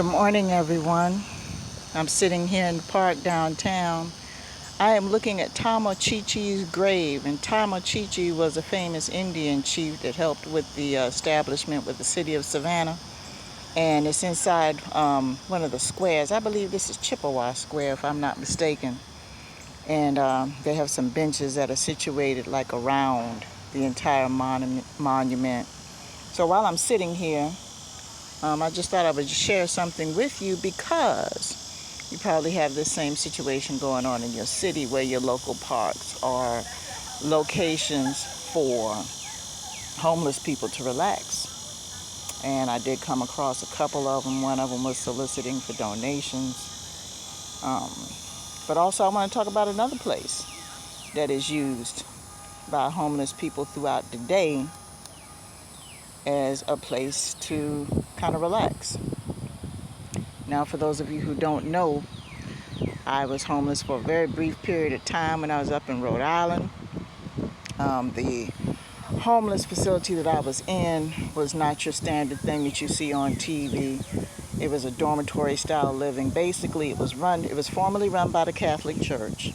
Good morning, everyone. I'm sitting here in the park downtown. I am looking at Chichi's grave, and Chichi was a famous Indian chief that helped with the establishment with the city of Savannah. And it's inside one of the squares. I believe this is Chippewa Square, if I'm not mistaken. And they have some benches that are situated like around the entire monument. So while I'm sitting here, I just thought I would share something with you because you probably have this same situation going on in your city where your local parks are locations for homeless people to relax. And I did come across a couple of them. One of them was soliciting for donations. But also I want to talk about another place that is used by homeless people throughout the day as a place to kind of relax. Now, for those of you who don't know, I was homeless for a very brief period of time when I was up in Rhode Island. The homeless facility that I was in was not your standard thing that you see on TV. It was a dormitory style living. Basically, it was formerly run by the Catholic Church.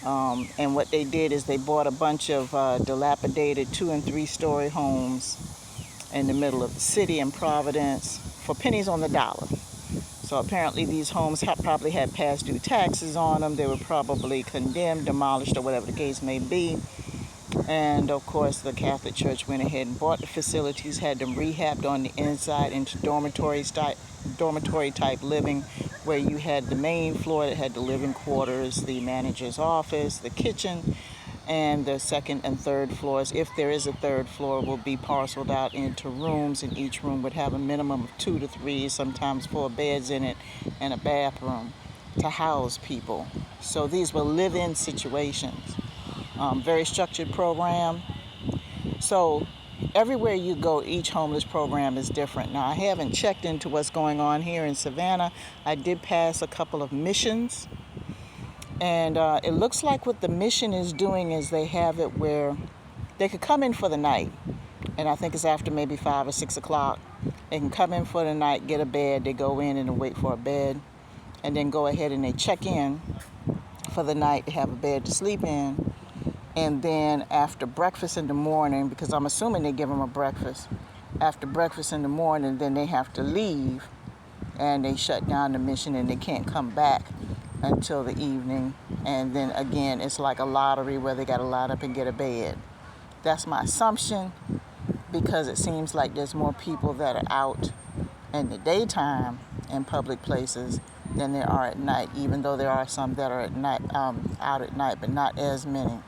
And what they did is they bought a bunch of dilapidated 2- and 3-story homes in the middle of the city in Providence for pennies on the dollar. So apparently these homes probably had past due taxes on them. They were probably condemned, demolished, or whatever the case may be. And of course the Catholic Church went ahead and bought the facilities, had them rehabbed on the inside into dormitory type living, where you had the main floor that had the living quarters, the manager's office, the kitchen, and the second and third floors, if there is a third floor, will be parceled out into rooms, and each room would have a minimum of 2 to 3, sometimes 4 beds in it, and a bathroom to house people. So these were live-in situations. Very structured program. So everywhere you go, each homeless program is different. Now, I haven't checked into what's going on here in Savannah. I did pass a couple of missions. And it looks like what the mission is doing is they have it where they could come in for the night. And I think it's after maybe 5 or 6 o'clock. They can come in for the night, get a bed. They go in and wait for a bed. And then go ahead and they check in for the night. They have a bed to sleep in. And then after breakfast in the morning, because I'm assuming they give them a breakfast. After breakfast in the morning, then they have to leave. And they shut down the mission and they can't come back until the evening. And then again, it's like a lottery where they got to line up and get a bed. That's my assumption, because it seems like there's more people that are out in the daytime in public places than there are at night, even though there are some that are at night, out at night, but not as many.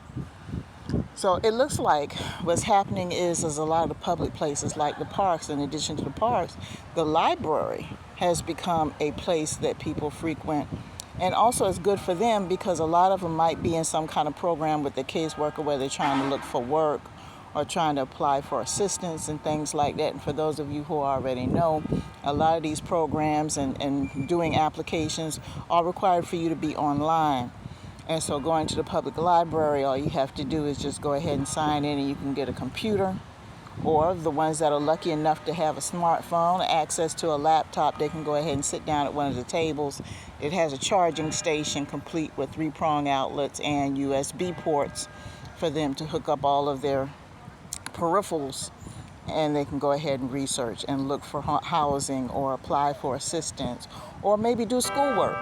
So it looks like what's happening is a lot of the public places, like the parks, in addition to the parks, the library has become a place that people frequent. And also it's good for them because a lot of them might be in some kind of program with the caseworker where they're trying to look for work or trying to apply for assistance and things like that. And for those of you who already know, a lot of these programs and doing applications are required for you to be online. And so going to the public library, all you have to do is just go ahead and sign in, and you can get a computer. Or the ones that are lucky enough to have a smartphone, access to a laptop, they can go ahead and sit down at one of the tables. It has a charging station complete with 3-prong outlets and USB ports for them to hook up all of their peripherals, and they can go ahead and research and look for housing or apply for assistance or maybe do schoolwork.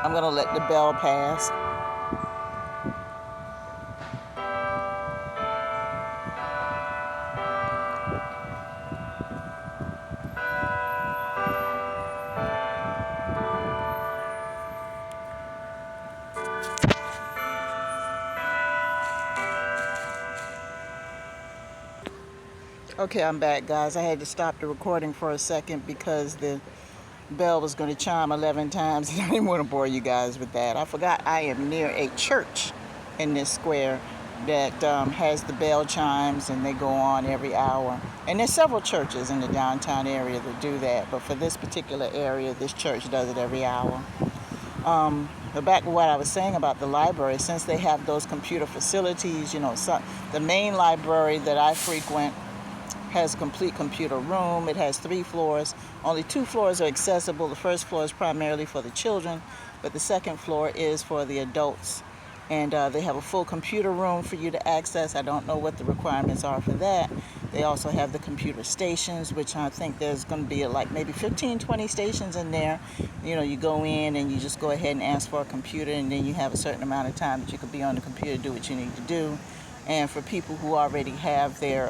I'm going to let the bell pass. Okay, I'm back, guys. I had to stop the recording for a second because the bell was going to chime 11 times, and I didn't want to bore you guys with that. I forgot I am near a church in this square that has the bell chimes, and they go on every hour. And there's several churches in the downtown area that do that, but for this particular area, this church does it every hour. But back to what I was saying about the library, since they have those computer facilities, the main library that I frequent has a complete computer room. It has 3 floors. Only 2 floors are accessible. The first floor is primarily for the children, but the second floor is for the adults. And they have a full computer room for you to access. I don't know what the requirements are for that. They also have the computer stations, which I think there's going to be like maybe 15, 20 stations in there. You know, you go in and you just go ahead and ask for a computer, and then you have a certain amount of time that you could be on the computer, do what you need to do. And for people who already have their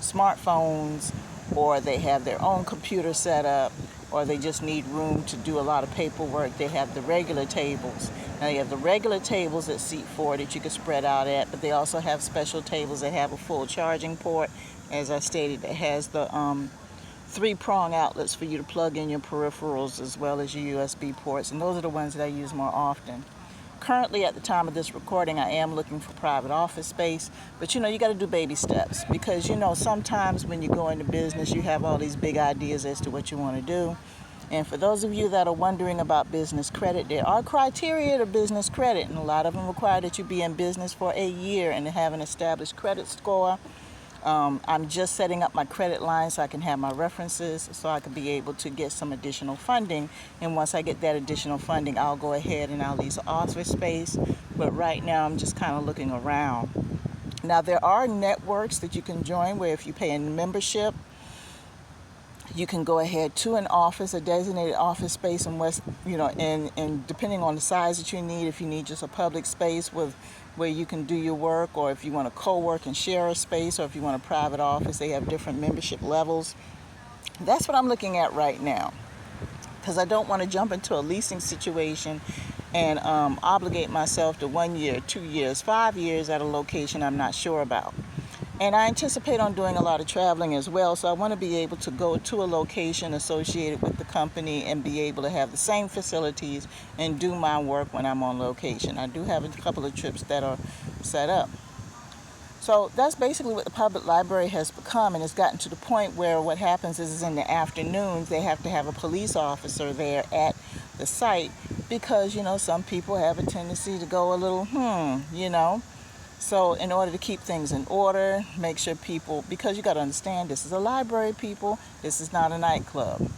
smartphones, or they have their own computer set up, or they just need room to do a lot of paperwork, they have the regular tables. Now you have the regular tables at seat 4 that you can spread out at, but they also have special tables that have a full charging port. As I stated, it has the 3-prong outlets for you to plug in your peripherals as well as your USB ports, and those are the ones that I use more often. Currently, at the time of this recording, I am looking for private office space, but you know, you got to do baby steps, because you know, sometimes when you go into business, you have all these big ideas as to what you want to do. And for those of you that are wondering about business credit, there are criteria to business credit, and a lot of them require that you be in business for a year and have an established credit score. I'm just setting up my credit line so I can have my references, so I can be able to get some additional funding. And once I get that additional funding, I'll go ahead and I'll lease office space. But right now, I'm just kind of looking around. Now, there are networks that you can join where if you pay a membership, you can go ahead to an office, a designated office space, and depending on the size that you need, if you need just a public space where you can do your work, or if you want to co-work and share a space, or if you want a private office, they have different membership levels. That's what I'm looking at right now, because I don't want to jump into a leasing situation and obligate myself to 1 year, 2 years, 5 years at a location I'm not sure about. And I anticipate on doing a lot of traveling as well, so I want to be able to go to a location associated with the company and be able to have the same facilities and do my work when I'm on location. I do have a couple of trips that are set up. So that's basically what the public library has become, and it's gotten to the point where what happens is in the afternoons they have to have a police officer there at the site, because, you know, some people have a tendency to go a little, So in order to keep things in order, make sure people, because you got to understand, this is a library, people. This is not a nightclub.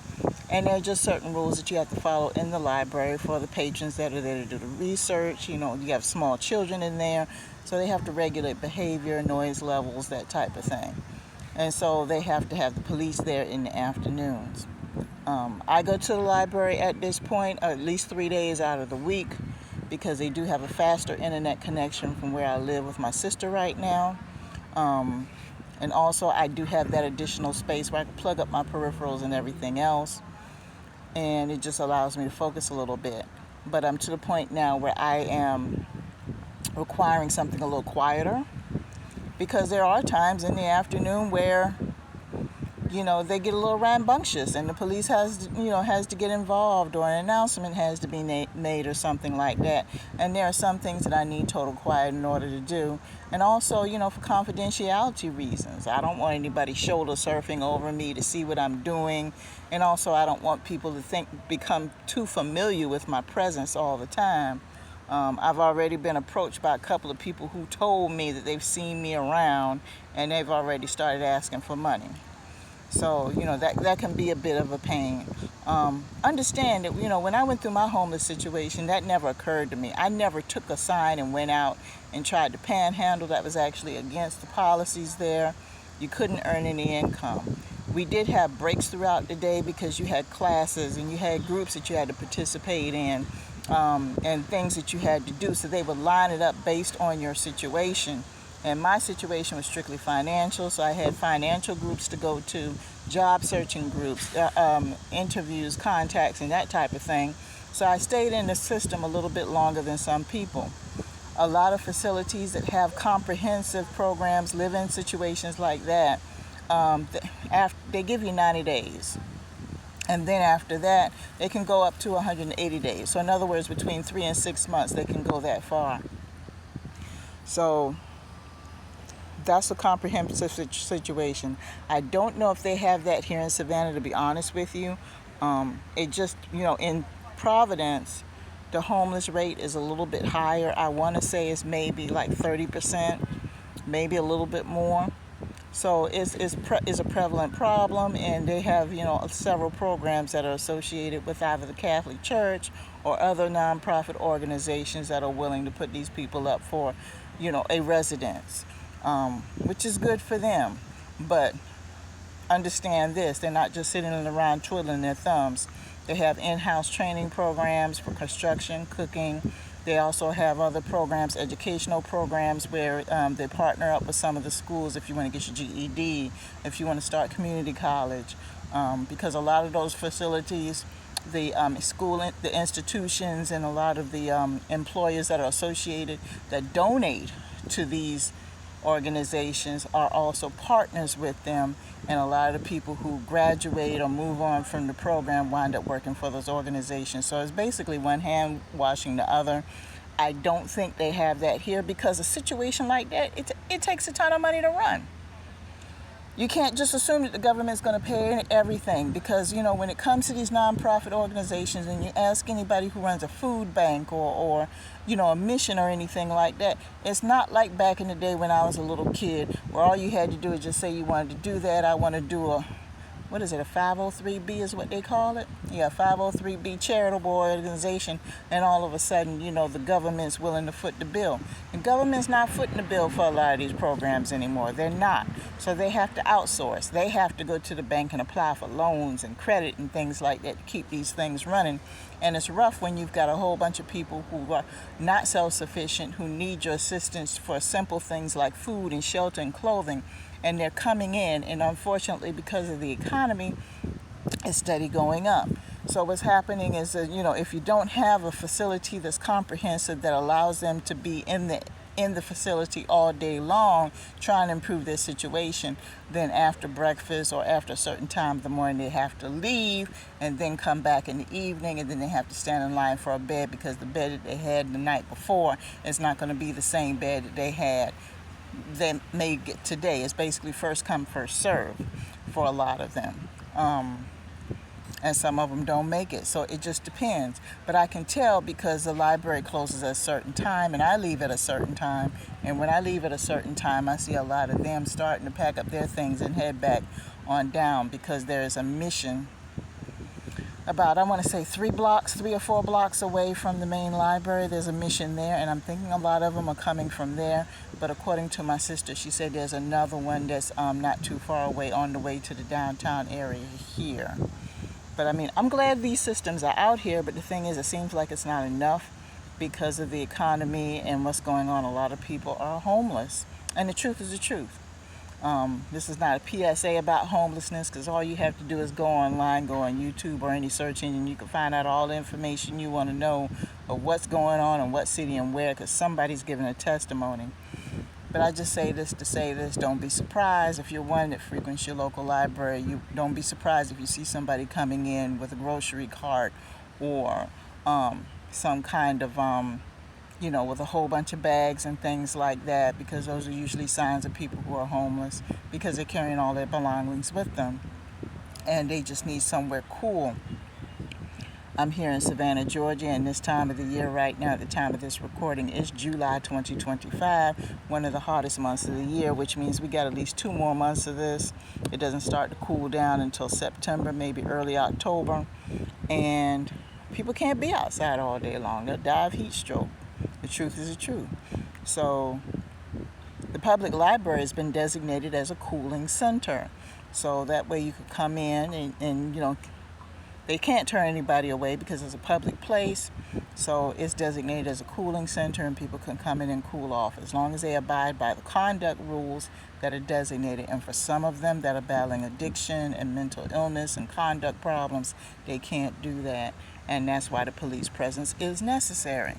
And there are just certain rules that you have to follow in the library for the patrons that are there to do the research. You know, you have small children in there, so they have to regulate behavior, noise levels, that type of thing. And so they have to have the police there in the afternoons. I go to the library at this point at least 3 days out of the week, because they do have a faster internet connection from where I live with my sister right now. And also I do have that additional space where I can plug up my peripherals and everything else. And it just allows me to focus a little bit. But I'm to the point now where I am requiring something a little quieter, because there are times in the afternoon where, you know, they get a little rambunctious and the police has to get involved, or an announcement has to be made or something like that. And there are some things that I need total quiet in order to do. And also, you know, for confidentiality reasons. I don't want anybody shoulder surfing over me to see what I'm doing. And also, I don't want people to become too familiar with my presence all the time. I've already been approached by a couple of people who told me that they've seen me around and they've already started asking for money. So, you know, that can be a bit of a pain. Understand that, you know, when I went through my homeless situation, that never occurred to me. I never took a sign and went out and tried to panhandle. That was actually against the policies there. You couldn't earn any income. We did have breaks throughout the day because you had classes and you had groups that you had to participate in, and things that you had to do. So they would line it up based on your situation. And my situation was strictly financial, so I had financial groups to go to, job searching groups, interviews, contacts, and that type of thing. So I stayed in the system a little bit longer than some people. A lot of facilities that have comprehensive programs, live-in situations like that, they give you 90 days. And then after that, they can go up to 180 days. So in other words, between 3 and 6 months, they can go that far. So that's a comprehensive situation. I don't know if they have that here in Savannah, to be honest with you. It just, you know, in Providence, the homeless rate is a little bit higher. I want to say it's maybe like 30%, maybe a little bit more. So it's a prevalent problem, and they have, several programs that are associated with either the Catholic Church or other nonprofit organizations that are willing to put these people up for, a residence, which is good for them. But understand this, they're not just sitting around twiddling their thumbs. They have in-house training programs for construction, cooking. They also have other programs, educational programs, where they partner up with some of the schools if you want to get your GED, if you want to start community college, because a lot of those facilities, the the institutions, and a lot of the employers that are associated that donate to these organizations are also partners with them, and a lot of the people who graduate or move on from the program wind up working for those organizations. So it's basically one hand washing the other. I don't think they have that here, because a situation like that, it takes a ton of money to run. You can't just assume that the government's going to pay everything, because, when it comes to these nonprofit organizations, and you ask anybody who runs a food bank or a mission or anything like that, it's not like back in the day when I was a little kid, where all you had to do is just say you wanted to do that. I want to do a 503B is what they call it? Yeah, 503B charitable organization, and all of a sudden, the government's willing to foot the bill. The government's not footing the bill for a lot of these programs anymore. They're not. So they have to outsource. They have to go to the bank and apply for loans and credit and things like that to keep these things running. And it's rough when you've got a whole bunch of people who are not self-sufficient, who need your assistance for simple things like food and shelter and clothing, and they're coming in, and unfortunately, because of the economy, it's steady going up. So what's happening is that, if you don't have a facility that's comprehensive, that allows them to be in the facility all day long trying to improve their situation, then after breakfast or after a certain time of the morning, they have to leave and then come back in the evening, and then they have to stand in line for a bed, because the bed that they had the night before is not going to be the same bed that they may get today. It's basically first come, first serve for a lot of them. And some of them don't make it. So it just depends. But I can tell, because the library closes at a certain time and I leave at a certain time. And when I leave at a certain time, I see a lot of them starting to pack up their things and head back on down, because there is a mission about, I want to say 3 or 4 blocks away from the main library. There's a mission there, and I'm thinking a lot of them are coming from there. But according to my sister, she said there's another one that's not too far away, on the way to the downtown area here. But I'm glad these systems are out here, but the thing is, it seems like it's not enough because of the economy and what's going on. A lot of people are homeless, and the truth is the truth. This is not a PSA about homelessness, because all you have to do is go online, go on YouTube or any search engine. You can find out all the information you want to know of what's going on in what city and where, because somebody's giving a testimony. But I just say this to say this: don't be surprised if you're one that frequents your local library. You don't be surprised if you see somebody coming in with a grocery cart, or some kind of with a whole bunch of bags and things like that, because those are usually signs of people who are homeless, because they're carrying all their belongings with them and they just need somewhere cool. I'm here in Savannah, Georgia, and this time of the year right now, at the time of this recording, is July 2025, one of the hottest months of the year, which means we got at least 2 more months of this. It doesn't start to cool down until September, maybe early October, and people can't be outside all day long. They'll die of heat stroke. The truth is the truth. So the public library has been designated as a cooling center. So that way you could come in and they can't turn anybody away because it's a public place. So it's designated as a cooling center, and people can come in and cool off as long as they abide by the conduct rules that are designated. And for some of them that are battling addiction and mental illness and conduct problems, they can't do that. And that's why the police presence is necessary.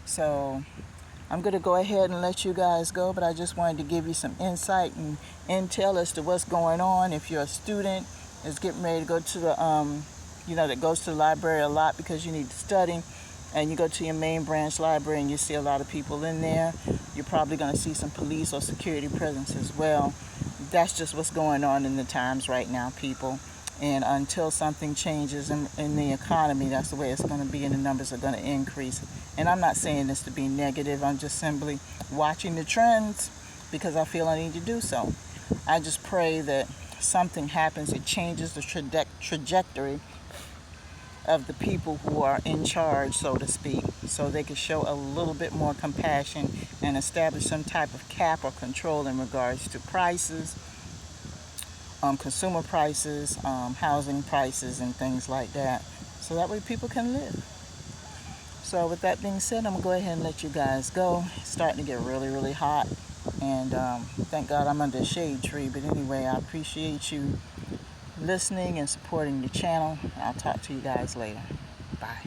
So I'm going to go ahead and let you guys go, but I just wanted to give you some insight and intel as to what's going on. If you're a student that's getting ready to go to the that goes to the library a lot because you need to study, and you go to your main branch library and you see a lot of people in there, you're probably going to see some police or security presence as well. That's just what's going on in the times right now, people. And until something changes in the economy, that's the way it's going to be, and the numbers are going to increase. And I'm not saying this to be negative. I'm just simply watching the trends because I feel I need to do so. I just pray that something happens that changes the trajectory of the people who are in charge, so to speak, so they can show a little bit more compassion and establish some type of cap or control in regards to prices, consumer prices, housing prices, and things like that, so that way people can live. So with that being said, I'm going to go ahead and let you guys go. It's starting to get really, really hot, and thank God I'm under a shade tree. But anyway, I appreciate you listening and supporting the channel. I'll talk to you guys later. Bye.